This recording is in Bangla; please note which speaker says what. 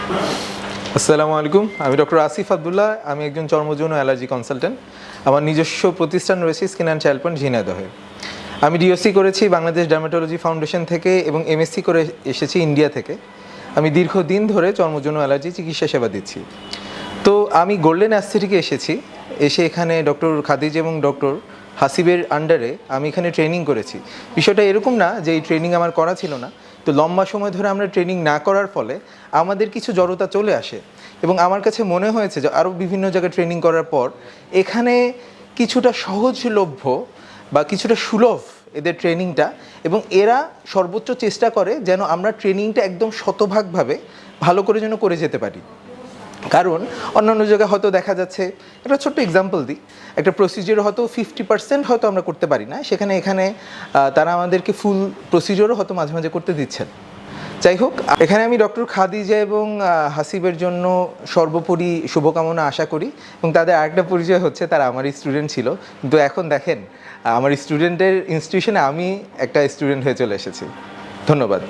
Speaker 1: আসসালামু আলাইকুম, আমি ডক্টর আসিফ আব্দুল্লাহ। আমি একজন চর্মযৌন অ্যালার্জি কনসালটেন্ট। আমার নিজস্ব প্রতিষ্ঠান রয়েছে স্কিন অ্যান্ড চাইল্ড পয়েন্ট, ঝিনাইদহে। আমি ডিওসি করেছি বাংলাদেশ ডার্মাটোলজি ফাউন্ডেশন থেকে এবং এমএসসি করে এসেছি ইন্ডিয়া থেকে। আমি দীর্ঘদিন ধরে চর্মযৌন অ্যালার্জি চিকিৎসা সেবা দিচ্ছি। তো আমি গোল্ডেন অ্যাস্থেটিকে এসে এখানে ডক্টর খাদিজ এবং ডক্টর হাসিবের আন্ডারে আমি এখানে ট্রেনিং করেছি। বিষয়টা এরকম না যে এই ট্রেনিং আমার করা ছিল না, তো লম্বা সময় ধরে আমরা ট্রেনিং না করার ফলে আমাদের কিছু জড়তা চলে আসে এবং আমার কাছে মনে হয়েছে যে আরও বিভিন্ন জায়গায় ট্রেনিং করার পর এখানে কিছুটা সহজলভ্য বা কিছুটা সুলভ এদের ট্রেনিংটা, এবং এরা সর্বোচ্চ চেষ্টা করে যেন আমরা ট্রেনিংটা একদম শতভাগভাবে ভালো করে যেন করে যেতে পারি। কারণ অন্যান্য জায়গায় হয়তো দেখা যাচ্ছে, একটা ছোট্ট এক্সাম্পল দিই, একটা প্রসিজিওর হয়তো 50% হয়তো আমরা করতে পারি না, এখানে তারা আমাদেরকে ফুল প্রসিজিওরও হয়তো মাঝে মাঝে করতে দিচ্ছেন। যাই হোক, এখানে আমি ডক্টর খাদিজা এবং হাসিবের জন্য সর্বোপরি শুভকামনা আশা করি, এবং তাদের আরেকটা পরিচয় হচ্ছে তারা আমারই স্টুডেন্ট ছিল, কিন্তু এখন দেখেন আমার স্টুডেন্টের ইনস্টিটিউশনে আমি একটা স্টুডেন্ট হয়ে চলে এসেছি। ধন্যবাদ।